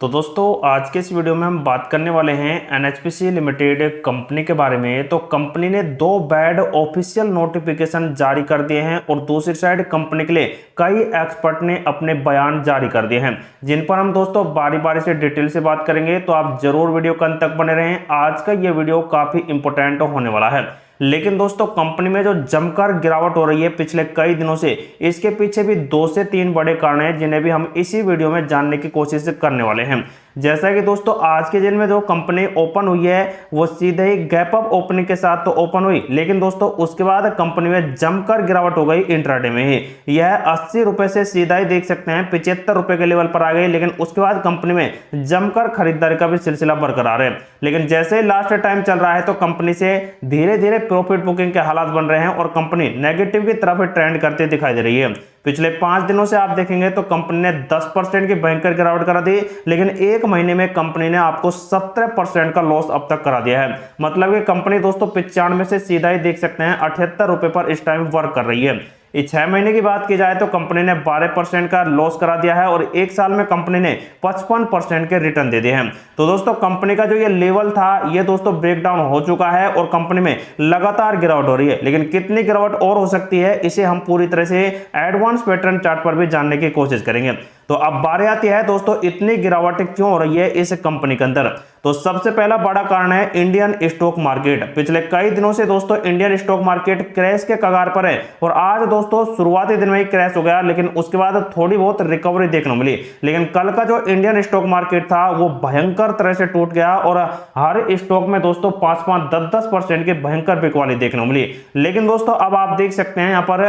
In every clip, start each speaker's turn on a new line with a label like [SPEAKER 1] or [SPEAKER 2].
[SPEAKER 1] तो दोस्तों आज के इस वीडियो में हम बात करने वाले हैं एनएचपीसी लिमिटेड कंपनी के बारे में। तो कंपनी ने दो बैड ऑफिशियल नोटिफिकेशन जारी कर दिए हैं और दूसरी साइड कंपनी के लिए कई एक्सपर्ट ने अपने बयान जारी कर दिए हैं, जिन पर हम दोस्तों बारी बारी से डिटेल से बात करेंगे। तो आप जरूर वीडियो के अंत तक बने रहें, आज का ये वीडियो काफी इंपॉर्टेंट होने वाला है। लेकिन दोस्तों कंपनी में जो जमकर गिरावट हो रही है पिछले कई दिनों से, इसके पीछे भी 2 से 3 बड़े कारण हैं, जिन्हें भी हम इसी वीडियो में जानने की कोशिश करने वाले हैं। जैसा कि दोस्तों आज के दिन में जो कंपनी ओपन हुई है वो सीधे ही गैप अप ओपनिंग के साथ तो ओपन हुई, लेकिन दोस्तों उसके बाद कंपनी में जमकर गिरावट हो गई इंट्राडे में ही। यह 80 रुपए से सीधा ही देख सकते हैं 75 रुपए के लेवल पर आ गई, लेकिन उसके बाद कंपनी में जमकर खरीदारी का भी सिलसिला बरकरार है। लेकिन जैसे ही लास्ट टाइम चल रहा है तो कंपनी से धीरे धीरे प्रॉफिट बुकिंग के हालात बन रहे हैं और कंपनी नेगेटिव की तरफ ट्रेंड करते दिखाई दे रही है। पिछले 5 दिनों से आप देखेंगे तो कंपनी ने 10% की भयंकर गिरावट करा दी, लेकिन एक महीने में कंपनी ने आपको 17% का लॉस अब तक करा दिया है। मतलब कि कंपनी दोस्तों 95 से सीधा ही देख सकते हैं 78 रुपए पर इस टाइम वर्क कर रही है। इस 6 महीने की बात की जाए तो कंपनी ने 12% का लॉस करा दिया है और एक साल में कंपनी ने 55% के रिटर्न दे दिए हैं। तो दोस्तों कंपनी का जो ये लेवल था ये दोस्तों ब्रेकडाउन हो चुका है और कंपनी में लगातार गिरावट हो रही है। लेकिन कितनी गिरावट और हो सकती है इसे हम पूरी तरह से एडवांस पैटर्न चार्ट पर भी जानने की कोशिश करेंगे। तो अब बारी आती है दोस्तों इतनी गिरावट क्यों हो रही है इस कंपनी के अंदर। तो सबसे पहला बड़ा कारण है इंडियन स्टॉक मार्केट। पिछले कई दिनों से दोस्तों इंडियन स्टॉक मार्केट क्रैश के कगार पर है और आज दोस्तों शुरुआती दिन में ही क्रैश हो गया, लेकिन उसके बाद थोड़ी बहुत रिकवरी देखने को मिली। लेकिन कल का जो इंडियन स्टॉक मार्केट था वो भयंकर तरह से टूट गया और हर स्टॉक में दोस्तों 5-5, 10-10% की भयंकर बिकवाली देखने को मिली। लेकिन दोस्तों अब आप देख सकते हैं यहाँ पर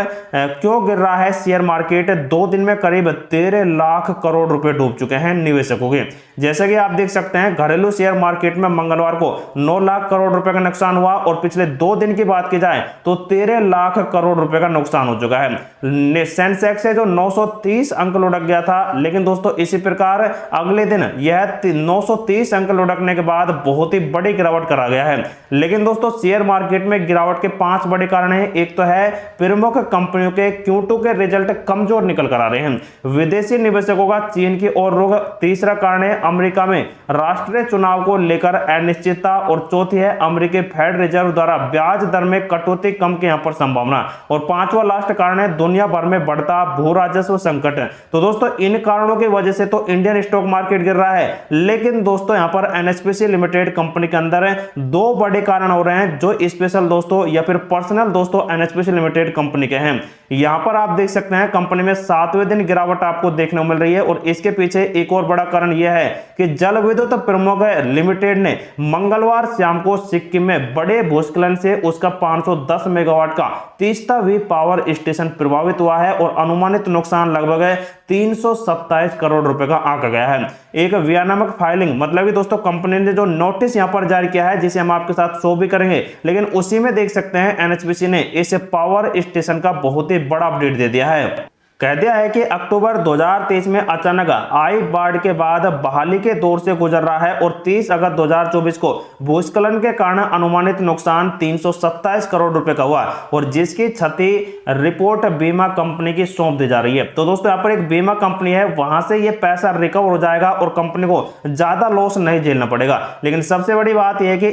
[SPEAKER 1] क्यों गिर रहा है शेयर मार्केट। 2 दिन में करीब 13 लाख करोड़ रुपए डूब चुके हैं निवेशकों के। जैसा कि आप देख सकते हैं घरेलू शेयर मार्केट में मंगलवार को 9 लाख करोड़ रुपए का नुकसान हुआ और पिछले 2 दिन की बात की जाए तो 13 लाख करोड़ रुपए का नुकसान हो चुका है। सेंसेक्स से जो 930 अंक लुढ़क गया था, लेकिन दोस्तों इसी प्रकार अगले दिन यह 930 अंक लुढ़कने के बाद बहुत ही बड़ी गिरावट करा गया है। लेकिन दोस्तों शेयर मार्केट में गिरावट के 5 बड़े कारण हैं। एक तो है प्रमुख कंपनियों के Q2 के रिजल्ट कमजोर निकल कर आ रहे हैं, विदेशी निवेशकों का चीन की ओर रुख। तीसरा कारण है अमेरिका में राष्ट्रीय चुनाव को लेकर अनिश्चितता और चौथी है अमेरिकी फेडरल रिजर्व द्वारा ब्याज दर में कटौती कम की यहां पर संभावना। और पांचवा लास्ट कारण है दुनिया भर में बढ़ता भू राजस्व संकट। तो दोस्तों इन कारणों की वजह से तो इंडियन स्टॉक मार्केट गिर रहा है, लेकिन दोस्तों यहां पर एनएचपीसी लिमिटेड कंपनी के अंदर 2 बड़े कारण हो रहे हैं जो स्पेशल दोस्तों या फिर पर्सनल दोस्तों एनएचपीसी लिमिटेड कंपनी के हैं। यहां पर आप देख सकते हैं कंपनी में 7वें दिन गिरावट आपको देखने को मिल रही है और इसके पीछे एक और बड़ा कारण यह है कि जल विद्युत प्रमुख लिमिटेड ने मंगलवार शाम को सिक्किम में बड़े भूस्खलन से उसका 510 मेगावाट का तीस्ता वी पावर स्टेशन प्रभावित हुआ है और अनुमानित नुकसान लगभग 327 करोड़ रुपए का आंका गया है। एक व्यावसायिक फाइलिंग मतलब कि दोस्तों कंपनी ने जो नोटिस यहां पर जारी किया है जिसे हम आपके साथ शो भी करेंगे, लेकिन उसी में देख सकते हैं एनएचपीसी ने इस पावर स्टेशन का बहुत ही बड़ा अपडेट दे दिया है। कह दिया है कि अक्टूबर 2023 में अचानक आई बाढ़ के बाद बहाली के दौर से गुजर रहा है और 30 अगस्त 2024 को भूस्खलन के कारण अनुमानित नुकसान 327 करोड़ रुपए का हुआ और जिसकी क्षति रिपोर्ट बीमा कंपनी की सौंप दी जा रही है। तो दोस्तों यहाँ पर एक बीमा कंपनी है, वहां से ये पैसा रिकवर हो जाएगा और कंपनी को ज्यादा लॉस नहीं झेलना पड़ेगा। लेकिन सबसे बड़ी बात यह है कि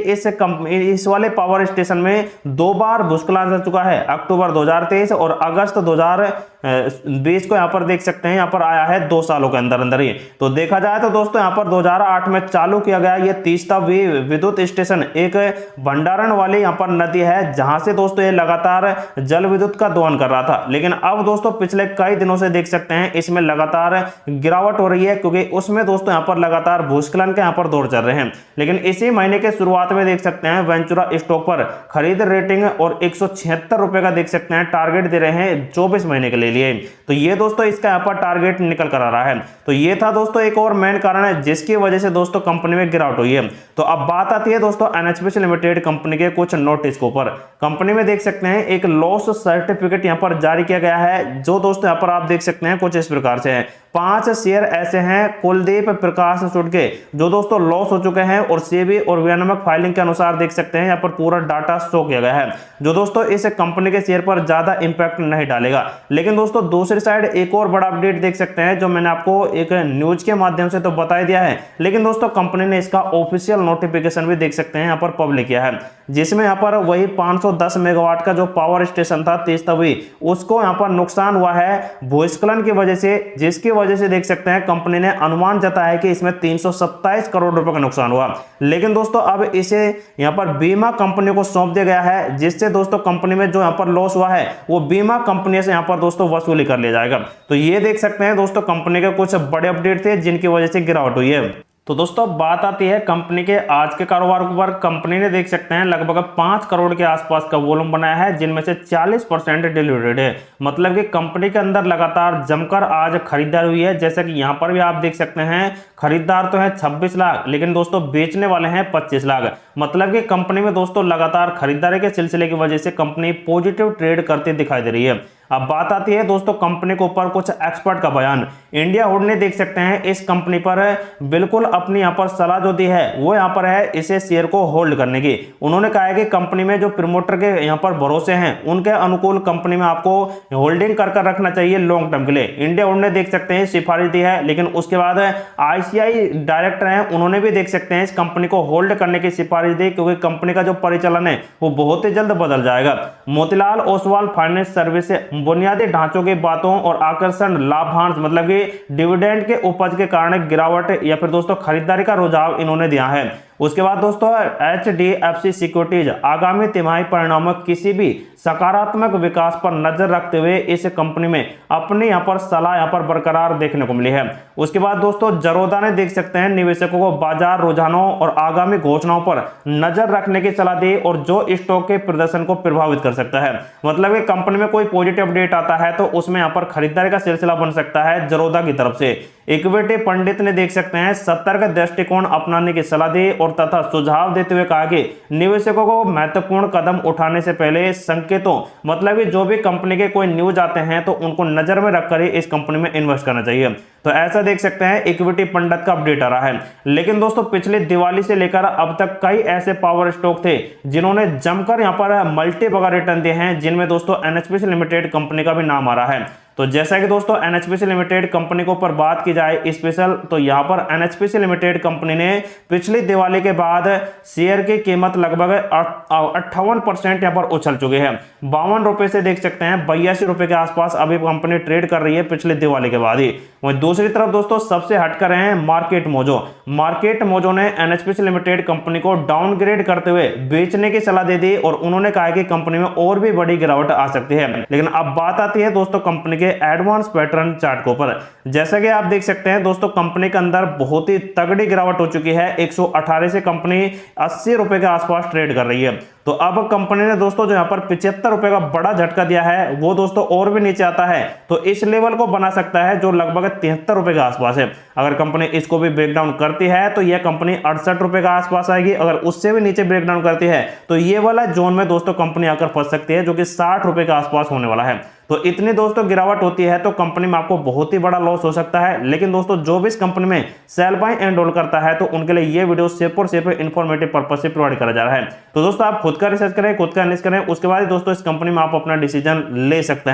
[SPEAKER 1] इस वाले पावर स्टेशन में 2 बार भूस्खलन आ चुका है, अक्टूबर 2023 और अगस्त 2020 को यहां पर देख सकते हैं, यहां पर आया है 2 सालों के अंदर अंदर ही। तो देखा जाए तो दोस्तों यहां पर 2008 में चालू किया गया ये तीस्ता विद्युत स्टेशन एक भंडारण वाली यहां पर नदी है जहां से दोस्तों ये लगातार जल विद्युत का दोहन कर रहा था। लेकिन अब दोस्तों पिछले कई दिनों से देख सकते हैं इसमें लगातार गिरावट हो रही है, क्योंकि उसमें दोस्तों यहां पर लगातार भूस्खलन के यहां पर दौर चल रहे हैं। लेकिन इसी महीने के शुरुआत में देख सकते हैं वेंचुरा स्टॉक पर खरीद रेटिंग और 176 रुपए का देख सकते हैं टारगेट दे रहे हैं 24 महीने के लिए। तो ये दोस्तों इसका यहाँ पर टारगेट निकल कर आ रहा है। तो ये था दोस्तों एक और मेन कारण है जिसकी वजह से दोस्तों कंपनी में गिरावट हुई है। तो अब बात आती है दोस्तों एनएचपीसी लिमिटेड कंपनी के कुछ नोटिस के ऊपर। कंपनी में देख सकते हैं एक लॉस सर्टिफिकेट यहाँ पर जारी किया गया है, जो दोस्तों यहाँ पर आप देख सकते हैं कुछ इस प्रकार से है। 5 शेयर ऐसे हैं कुलदीप प्रकाश इंस्टीट्यूट के जो दोस्तों लॉस हो चुके हैं और सेबी और विनियामक फाइलिंग के अनुसार देख सकते हैं यहाँ पर पूरा डाटा शो किया गया है, जो दोस्तों इस कंपनी के शेयर पर ज्यादा इंपैक्ट नहीं डालेगा। लेकिन दोस्तों दूसरी साइड एक और बड़ा अपडेट देख सकते हैं जो मैंने आपको एक न्यूज के माध्यम से तो बता दिया है, लेकिन दोस्तों कंपनी ने इसका ऑफिशियल नोटिफिकेशन भी देख सकते हैं यहाँ पर पब्लिक किया है, जिसमें यहाँ पर वही 510 मेगावाट का जो पावर स्टेशन था तेज तवी उसको यहाँ पर नुकसान हुआ है भूस्खलन की वजह से, जिसकी वजह से देख सकते हैं कंपनी ने अनुमान जताया है कि इसमें 327 करोड़ रुपए का नुकसान हुआ। लेकिन दोस्तों अब इसे यहाँ पर बीमा कंपनी को सौंप दिया गया है, जिससे दोस्तों कंपनी में जो यहाँ पर लॉस हुआ है वो बीमा कंपनी से यहाँ पर दोस्तों वसूली कर लिया जाएगा। तो ये देख सकते हैं दोस्तों कंपनी के कुछ बड़े अपडेट थे जिनकी वजह से गिरावट हुई है। तो दोस्तों बात आती है कंपनी के आज के कारोबार पर। कंपनी ने देख सकते हैं लगभग 5 करोड़ के आसपास का वॉल्यूम बनाया है, जिनमें से 40% डिलीवरेड है। मतलब कि कंपनी के अंदर लगातार जमकर आज खरीदारी हुई है। जैसे कि यहाँ पर भी आप देख सकते हैं खरीदार तो है 26 लाख, लेकिन दोस्तों बेचने वाले हैं 25 लाख। मतलब कि कंपनी में दोस्तों लगातार खरीदारी के सिलसिले की वजह से कंपनी पॉजिटिव ट्रेड करती दिखाई दे रही है। अब बात आती है दोस्तों कंपनी के ऊपर कुछ एक्सपर्ट का बयान। इंडिया हुड ने देख सकते हैं इस कंपनी पर बिल्कुल अपनी यहाँ पर सलाह जो दी है वो यहाँ पर है इसे शेयर को होल्ड करने की। उन्होंने कहा है कि कंपनी में जो प्रमोटर के यहाँ पर भरोसे हैं उनके अनुकूल कंपनी में आपको होल्डिंग कर रखना चाहिए लॉन्ग टर्म के लिए। इंडिया हुड ने देख सकते हैं सिफारिश दी है, लेकिन उसके बाद आईसीआई डायरेक्टर हैं उन्होंने भी देख सकते हैं इस कंपनी को होल्ड करने की सिफारिश दी, क्योंकि कंपनी का जो परिचालन है वो बहुत ही जल्द बदल जाएगा। मोतीलाल ओसवाल फाइनेंस सर्विस बुनियादी ढांचों की बातों और आकर्षण लाभांश मतलब कि डिविडेंड के उपज के कारण गिरावट या फिर दोस्तों खरीदारी का रुझाव इन्होंने दिया है। उसके बाद दोस्तों HDFC सिक्योरिटीज आगामी तिमाही परिणामों किसी भी सकारात्मक विकास पर नजर रखते हुए इस कंपनी में अपनी यहाँ पर सलाह यहाँ पर बरकरार देखने को मिली है। उसके बाद दोस्तों जरोदा ने देख सकते हैं निवेशकों को बाजार रुझानों और आगामी घोषणाओं पर नजर रखने की सलाह दी और जो स्टॉक के प्रदर्शन को प्रभावित कर सकता है। मतलब कि कंपनी में कोई पॉजिटिव अपडेट आता है तो उसमें यहाँ पर खरीदारी का सिलसिला बन सकता है जरोदा की तरफ से। इक्विटी पंडित ने देख सकते हैं सतर्क दृष्टिकोण अपनाने की सलाह दी और तथा सुझाव देते हुए कहा कि निवेशकों को महत्वपूर्ण कदम उठाने से पहले संकेतों मतलब कि जो भी कंपनी के कोई न्यूज आते हैं तो उनको नजर में रखकर ही इस कंपनी में इन्वेस्ट करना चाहिए। तो ऐसा देख सकते हैं इक्विटी पंडित का अपडेट आ रहा है। लेकिन दोस्तों पिछली दिवाली से लेकर अब तक कई ऐसे पावर स्टॉक थे जिन्होंने जमकर यहां पर मल्टी बगा रिटर्न दिए हैं, जिनमें दोस्तों एनएचपीसी लिमिटेड कंपनी का भी नाम आ रहा है। तो जैसा कि दोस्तों एनएचपीसी लिमिटेड कंपनी के ऊपर बात की जाए स्पेशल, तो यहां पर एनएचपीसी लिमिटेड कंपनी ने पिछली दिवाली के बाद शेयर की कीमत लगभग 58% यहां पर उछल चुकी है। 52 रुपए से देख सकते हैं 82 रुपए के आसपास अभी कंपनी ट्रेड कर रही है पिछली दिवाली के बाद ही। वहीं दूसरी तरफ दोस्तों सबसे हटकर हैं मार्केट मोजो। मार्केट मोजो ने एनएचपीसी लिमिटेड कंपनी को डाउनग्रेड करते हुए बेचने की सलाह दे दी और उन्होंने कहा कि कंपनी में और भी बड़ी गिरावट आ सकती है। लेकिन अब बात आती है दोस्तों कंपनी एडवांस पैटर्न चार्ट के ऊपर। जैसा कि आप देख सकते हैं दोस्तों कंपनी के अंदर बहुत ही तगड़ी गिरावट हो चुकी है। 118 से कंपनी 80 रुपए के आसपास ट्रेड कर रही है। तो अब कंपनी ने दोस्तों जो यहाँ पर 75 रुपए का बड़ा झटका दिया है वो दोस्तों और भी नीचे आता है तो इस लेवल को बना सकता है जो लगभग 73 रुपए के आसपास है। अगर कंपनी इसको भी ब्रेक डाउन करती है तो यह कंपनी 68 रुपए के आसपास आएगी। अगर उससे भी नीचे ब्रेक डाउन करती है तो ये वाला जोन में दोस्तों कंपनी आकर फंस सकती है, जो कि 60 रुपए के आसपास होने वाला है। तो इतनी दोस्तों गिरावट होती है तो कंपनी में आपको बहुत ही बड़ा लॉस हो सकता है। लेकिन दोस्तों जो भी इस कंपनी में सेल बाय एंड होल्ड करता है तो उनके लिए ये वीडियो सिर्फ और सिर्फ इंफॉर्मेटिव पर्पस से प्रोवाइड करा जा रहा है। तो दोस्तों आप खुद का रिसर्च करें, खुद का एनालिसिस करें, उसके बाद दोस्तों इस कंपनी में आप अपना डिसीजन ले सकते हैं।